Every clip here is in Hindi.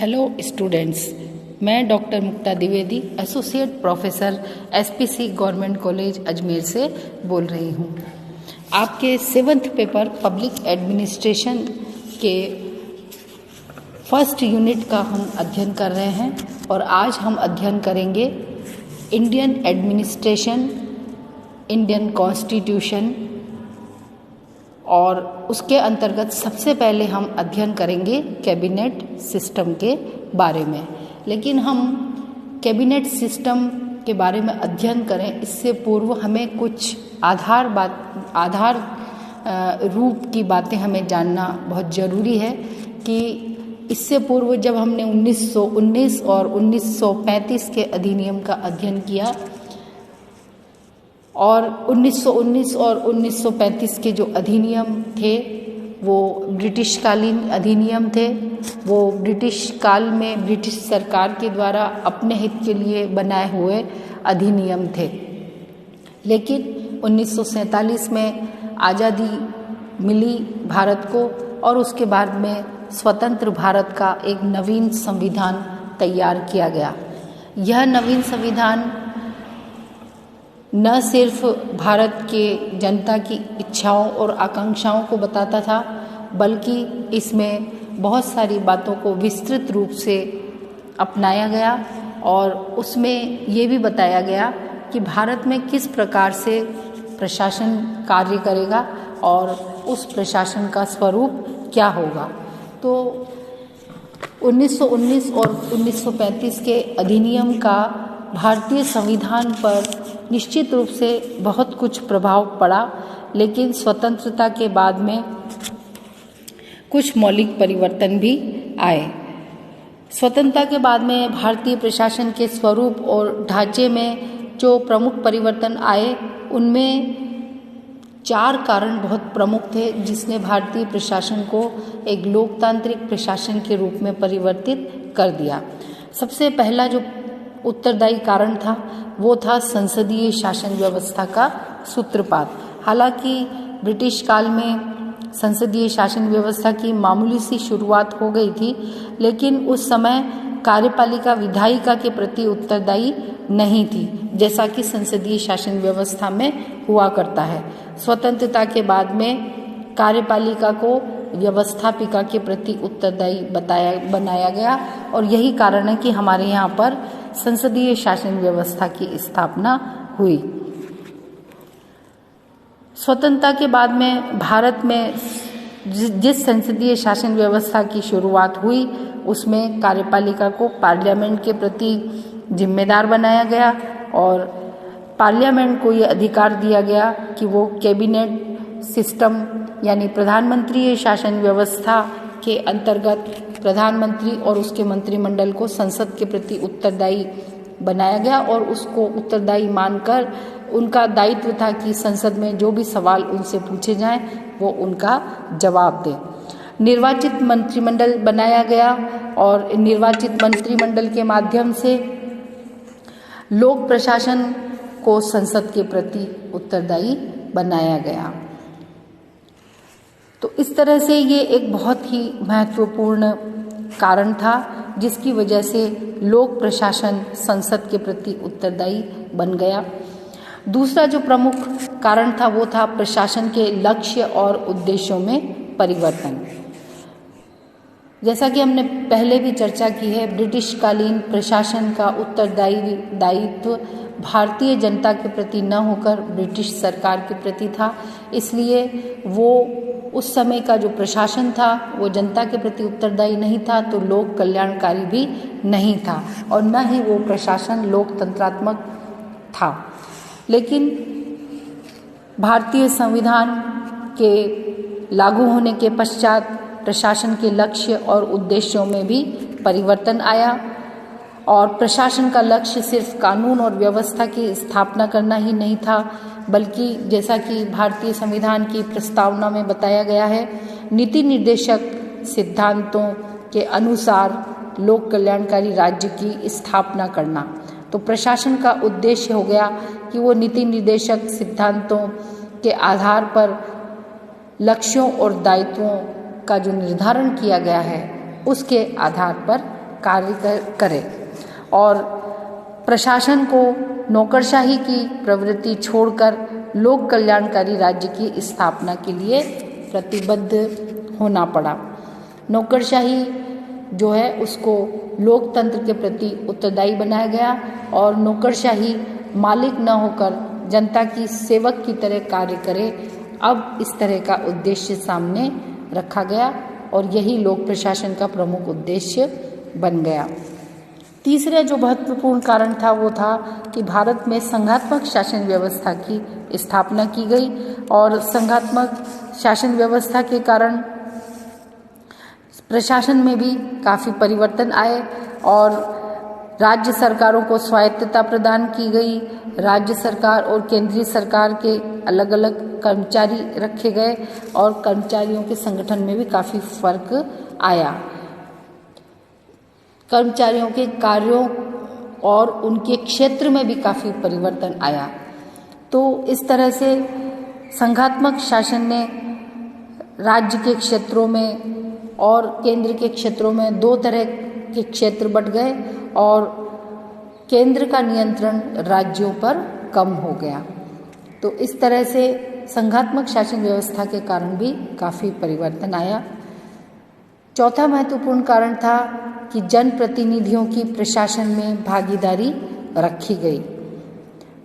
हेलो स्टूडेंट्स, मैं doctor Mukta Dwivedi, associate professor SPC government college Ajmer से बोल रही हूँ। आपके 7th पेपर पब्लिक एडमिनिस्ट्रेशन के फर्स्ट यूनिट का हम अध्ययन कर रहे हैं और आज हम अध्ययन करेंगे इंडियन एडमिनिस्ट्रेशन, इंडियन कॉन्स्टिट्यूशन और उसके अंतर्गत सबसे पहले हम अध्ययन करेंगे कैबिनेट सिस्टम के बारे में। लेकिन हम कैबिनेट सिस्टम के बारे में अध्ययन करें इससे पूर्व हमें कुछ आधार रूप की बातें हमें जानना बहुत ज़रूरी है कि इससे पूर्व जब हमने 1919 और 1935 के अधिनियम का अध्ययन किया और 1919 और 1935 के जो अधिनियम थे वो ब्रिटिशकालीन अधिनियम थे। वो ब्रिटिश काल में ब्रिटिश सरकार के द्वारा अपने हित के लिए बनाए हुए अधिनियम थे। लेकिन 1947 में आज़ादी मिली भारत को और उसके बाद में स्वतंत्र भारत का एक नवीन संविधान तैयार किया गया। यह नवीन संविधान न सिर्फ भारत के जनता की इच्छाओं और आकांक्षाओं को बताता था, बल्कि इसमें बहुत सारी बातों को विस्तृत रूप से अपनाया गया और उसमें ये भी बताया गया कि भारत में किस प्रकार से प्रशासन कार्य करेगा और उस प्रशासन का स्वरूप क्या होगा। तो 1919 और 1935 के अधिनियम का भारतीय संविधान पर निश्चित रूप से बहुत कुछ प्रभाव पड़ा, लेकिन स्वतंत्रता के बाद में कुछ मौलिक परिवर्तन भी आए। स्वतंत्रता के बाद में भारतीय प्रशासन के स्वरूप और ढांचे में जो प्रमुख परिवर्तन आए उनमें 4 कारण बहुत प्रमुख थे जिसने भारतीय प्रशासन को एक लोकतांत्रिक प्रशासन के रूप में परिवर्तित कर दिया। सबसे पहला जो उत्तरदायी कारण था वो था संसदीय शासन व्यवस्था का सूत्रपात। हालांकि ब्रिटिश काल में संसदीय शासन व्यवस्था की मामूली सी शुरुआत हो गई थी, लेकिन उस समय कार्यपालिका विधायिका के प्रति उत्तरदायी नहीं थी, जैसा कि संसदीय शासन व्यवस्था में हुआ करता है। स्वतंत्रता के बाद में कार्यपालिका को व्यवस्थापिका के प्रति उत्तरदायी बनाया गया और यही कारण है कि हमारे यहाँ पर संसदीय शासन व्यवस्था की स्थापना हुई। स्वतंत्रता के बाद में भारत में जिस संसदीय शासन व्यवस्था की शुरुआत हुई उसमें कार्यपालिका को पार्लियामेंट के प्रति जिम्मेदार बनाया गया और पार्लियामेंट को ये अधिकार दिया गया कि वो कैबिनेट सिस्टम यानी प्रधानमंत्री शासन व्यवस्था के अंतर्गत प्रधानमंत्री और उसके मंत्रिमंडल को संसद के प्रति उत्तरदायी बनाया गया और उसको उत्तरदायी मानकर उनका दायित्व था कि संसद में जो भी सवाल उनसे पूछे जाएं वो उनका जवाब दें। निर्वाचित मंत्रिमंडल बनाया गया और निर्वाचित मंत्रिमंडल के माध्यम से लोक प्रशासन को संसद के प्रति उत्तरदायी बनाया गया। तो इस तरह से ये एक बहुत ही महत्वपूर्ण कारण था जिसकी वजह से लोक प्रशासन संसद के प्रति उत्तरदायी बन गया। दूसरा जो प्रमुख कारण था वो था प्रशासन के लक्ष्य और उद्देश्यों में परिवर्तन। जैसा कि हमने पहले भी चर्चा की है, ब्रिटिश कालीन प्रशासन का दायित्व भारतीय जनता के प्रति न होकर ब्रिटिश सरकार के प्रति था, इसलिए वो उस समय का जो प्रशासन था वो जनता के प्रति उत्तरदायी नहीं था, तो लोक कल्याणकारी भी नहीं था और न ही वो प्रशासन लोकतंत्रात्मक था। लेकिन भारतीय संविधान के लागू होने के पश्चात प्रशासन के लक्ष्य और उद्देश्यों में भी परिवर्तन आया और प्रशासन का लक्ष्य सिर्फ कानून और व्यवस्था की स्थापना करना ही नहीं था, बल्कि जैसा कि भारतीय संविधान की प्रस्तावना में बताया गया है, नीति निर्देशक सिद्धांतों के अनुसार लोक कल्याणकारी राज्य की स्थापना करना। तो प्रशासन का उद्देश्य हो गया कि वो नीति निर्देशक सिद्धांतों के आधार पर लक्ष्यों और दायित्वों का जो निर्धारण किया गया है उसके आधार पर कार्य करे और प्रशासन को नौकरशाही की प्रवृत्ति छोड़कर लोक कल्याणकारी राज्य की स्थापना के लिए प्रतिबद्ध होना पड़ा। नौकरशाही जो है उसको लोकतंत्र के प्रति उत्तरदायी बनाया गया और नौकरशाही मालिक न होकर जनता की सेवक की तरह कार्य करे, अब इस तरह का उद्देश्य सामने रखा गया और यही लोक प्रशासन का प्रमुख उद्देश्य बन गया। तीसरा जो महत्वपूर्ण कारण था वो था कि भारत में संघात्मक शासन व्यवस्था की स्थापना की गई और संघात्मक शासन व्यवस्था के कारण प्रशासन में भी काफ़ी परिवर्तन आए और राज्य सरकारों को स्वायत्तता प्रदान की गई। राज्य सरकार और केंद्रीय सरकार के अलग अलग कर्मचारी रखे गए और कर्मचारियों के संगठन में भी काफ़ी फर्क आया। कर्मचारियों के कार्यों और उनके क्षेत्र में भी काफ़ी परिवर्तन आया। तो इस तरह से संघात्मक शासन ने राज्य के क्षेत्रों में और केंद्र के क्षेत्रों में दो तरह के क्षेत्र बंट गए और केंद्र का नियंत्रण राज्यों पर कम हो गया। तो इस तरह से संघात्मक शासन व्यवस्था के कारण भी काफ़ी परिवर्तन आया। चौथा महत्वपूर्ण कारण था कि जनप्रतिनिधियों की प्रशासन में भागीदारी रखी गई।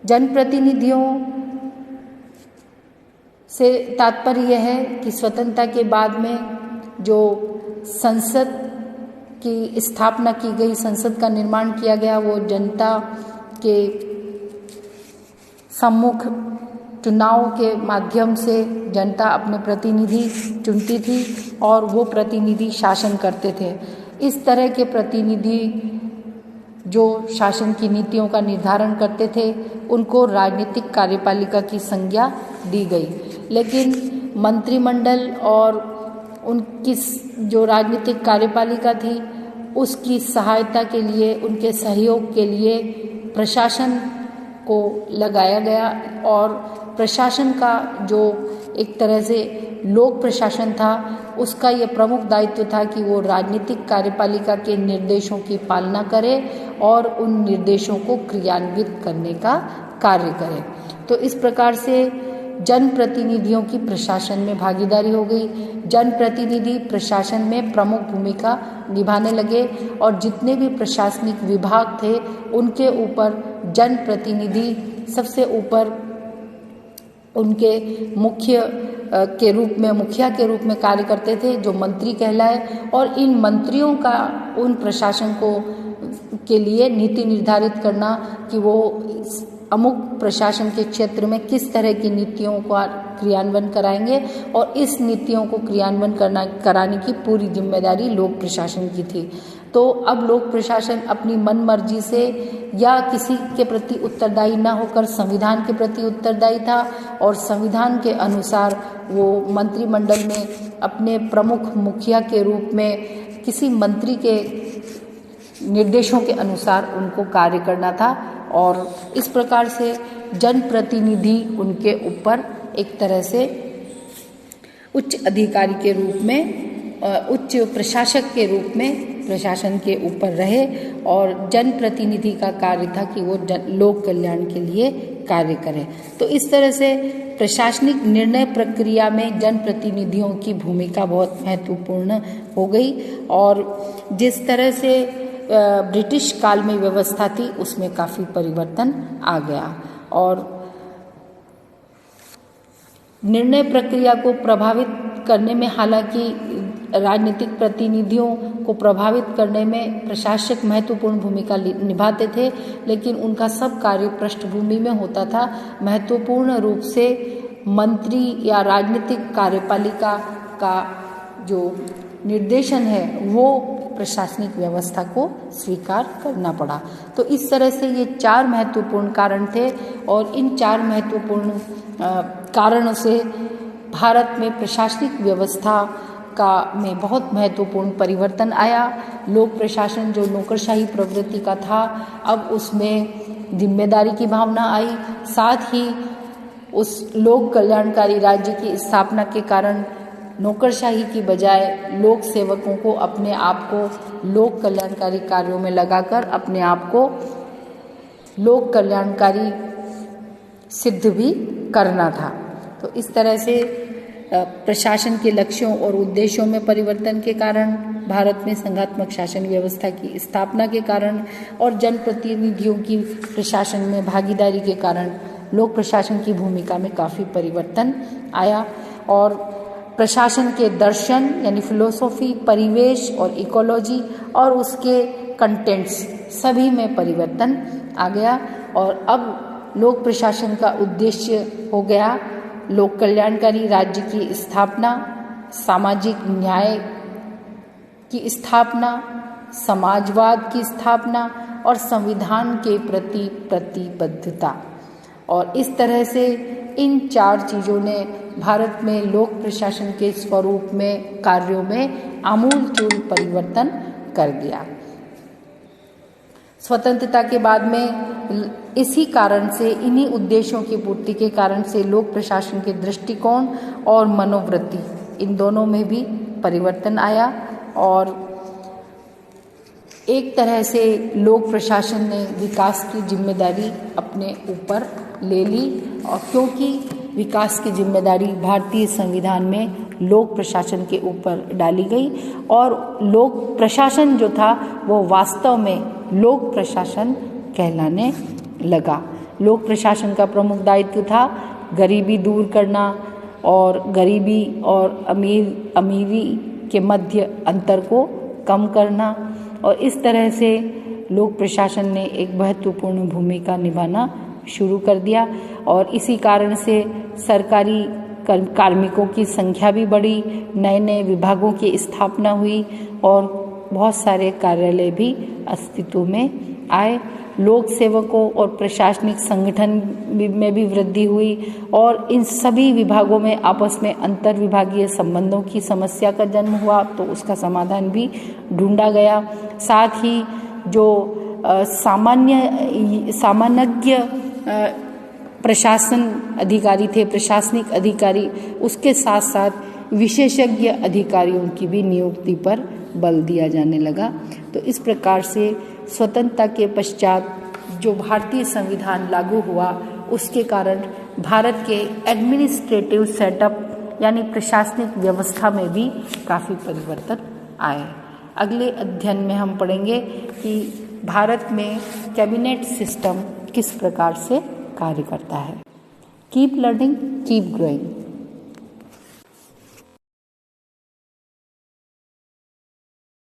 जनप्रतिनिधियों से तात्पर्य यह है कि स्वतंत्रता के बाद में जो संसद की स्थापना की गई, संसद का निर्माण किया गया, वो जनता के सम्मुख चुनाव के माध्यम से जनता अपने प्रतिनिधि चुनती थी और वो प्रतिनिधि शासन करते थे। इस तरह के प्रतिनिधि जो शासन की नीतियों का निर्धारण करते थे उनको राजनीतिक कार्यपालिका की संज्ञा दी गई, लेकिन मंत्रिमंडल और उनकी जो राजनीतिक कार्यपालिका थी उसकी सहायता के लिए, उनके सहयोग के लिए प्रशासन को लगाया गया और प्रशासन का जो एक तरह से लोक प्रशासन था उसका ये प्रमुख दायित्व था कि वो राजनीतिक कार्यपालिका के निर्देशों की पालना करे और उन निर्देशों को क्रियान्वित करने का कार्य करे। तो इस प्रकार से जनप्रतिनिधियों की प्रशासन में भागीदारी हो गई। जनप्रतिनिधि प्रशासन में प्रमुख भूमिका निभाने लगे और जितने भी प्रशासनिक विभाग थे उनके ऊपर जनप्रतिनिधि सबसे ऊपर उनके मुखिया के रूप में कार्य करते थे, जो मंत्री कहलाए, और इन मंत्रियों का उन प्रशासन को के लिए नीति निर्धारित करना कि वो अमुक प्रशासन के क्षेत्र में किस तरह की नीतियों का क्रियान्वयन कराएंगे और इस नीतियों को क्रियान्वयन कराने की पूरी जिम्मेदारी लोक प्रशासन की थी। तो अब लोक प्रशासन अपनी मन मर्जी से या किसी के प्रति उत्तरदायी न होकर संविधान के प्रति उत्तरदायी था और संविधान के अनुसार वो मंत्रिमंडल में अपने प्रमुख मुखिया के रूप में किसी मंत्री के निर्देशों के अनुसार उनको कार्य करना था और इस प्रकार से जनप्रतिनिधि उनके ऊपर एक तरह से उच्च अधिकारी के रूप में, उच्च प्रशासक के रूप में प्रशासन के ऊपर रहे और जनप्रतिनिधि का कार्य था कि वो लोक कल्याण के लिए कार्य करे। तो इस तरह से प्रशासनिक निर्णय प्रक्रिया में जनप्रतिनिधियों की भूमिका बहुत महत्वपूर्ण हो गई और जिस तरह से ब्रिटिश काल में व्यवस्था थी उसमें काफ़ी परिवर्तन आ गया और निर्णय प्रक्रिया को प्रभावित करने में, हालांकि राजनीतिक प्रतिनिधियों को प्रभावित करने में प्रशासक महत्वपूर्ण भूमिका निभाते थे, लेकिन उनका सब कार्य पृष्ठभूमि में होता था। महत्वपूर्ण रूप से मंत्री या राजनीतिक कार्यपालिका का जो निर्देशन है वो प्रशासनिक व्यवस्था को स्वीकार करना पड़ा। तो इस तरह से ये चार महत्वपूर्ण कारण थे और इन चार महत्वपूर्ण कारणों से भारत में प्रशासनिक व्यवस्था में बहुत महत्वपूर्ण परिवर्तन आया। लोक प्रशासन जो नौकरशाही प्रवृत्ति का था अब उसमें जिम्मेदारी की भावना आई, साथ ही उस लोक कल्याणकारी राज्य की स्थापना के कारण नौकरशाही की बजाय लोक सेवकों को अपने आप को लोक कल्याणकारी कार्यों में लगाकर अपने आप को लोक कल्याणकारी सिद्ध भी करना था। तो इस तरह से प्रशासन के लक्ष्यों और उद्देश्यों में परिवर्तन के कारण, भारत में संघात्मक शासन व्यवस्था की स्थापना के कारण और जनप्रतिनिधियों की प्रशासन में भागीदारी के कारण लोक प्रशासन की भूमिका में काफ़ी परिवर्तन आया और प्रशासन के दर्शन यानी फिलोसॉफी, परिवेश और इकोलॉजी और उसके कंटेंट्स सभी में परिवर्तन आ गया। और अब लोक प्रशासन का उद्देश्य हो गया लोक कल्याणकारी राज्य की स्थापना, सामाजिक न्याय की स्थापना, समाजवाद की स्थापना और संविधान के प्रति प्रतिबद्धता। और इस तरह से इन 4 चीज़ों ने भारत में लोक प्रशासन के स्वरूप में, कार्यों में आमूलचूल परिवर्तन कर दिया। स्वतंत्रता के बाद में इसी कारण से, इन्हीं उद्देश्यों की पूर्ति के कारण से लोक प्रशासन के दृष्टिकोण और मनोवृत्ति, इन दोनों में भी परिवर्तन आया और एक तरह से लोक प्रशासन ने विकास की जिम्मेदारी अपने ऊपर ले ली। और क्योंकि विकास की जिम्मेदारी भारतीय संविधान में लोक प्रशासन के ऊपर डाली गई और लोक प्रशासन जो था वो वास्तव में लोक प्रशासन कहलाने लगा। लोक प्रशासन का प्रमुख दायित्व था गरीबी दूर करना और गरीबी और अमीरी के मध्य अंतर को कम करना। और इस तरह से लोक प्रशासन ने एक महत्वपूर्ण भूमिका निभाना शुरू कर दिया और इसी कारण से सरकारी कार्मिकों की संख्या भी बढ़ी, नए नए विभागों की स्थापना हुई और बहुत सारे कार्यालय भी अस्तित्व में आए। लोक सेवकों और प्रशासनिक संगठन में भी वृद्धि हुई और इन सभी विभागों में आपस में अंतर विभागीय संबंधों की समस्या का जन्म हुआ, तो उसका समाधान भी ढूंढा गया। साथ ही जो सामान्यज्ञ प्रशासन अधिकारी थे, प्रशासनिक अधिकारी, उसके साथ साथ विशेषज्ञ अधिकारियों की भी नियुक्ति पर बल दिया जाने लगा। तो इस प्रकार से स्वतंत्रता के पश्चात जो भारतीय संविधान लागू हुआ, उसके कारण भारत के एडमिनिस्ट्रेटिव सेटअप यानी प्रशासनिक व्यवस्था में भी काफ़ी परिवर्तन आए। अगले अध्ययन में हम पढ़ेंगे कि भारत में कैबिनेट सिस्टम किस प्रकार से कार्य करता है। Keep learning, keep growing.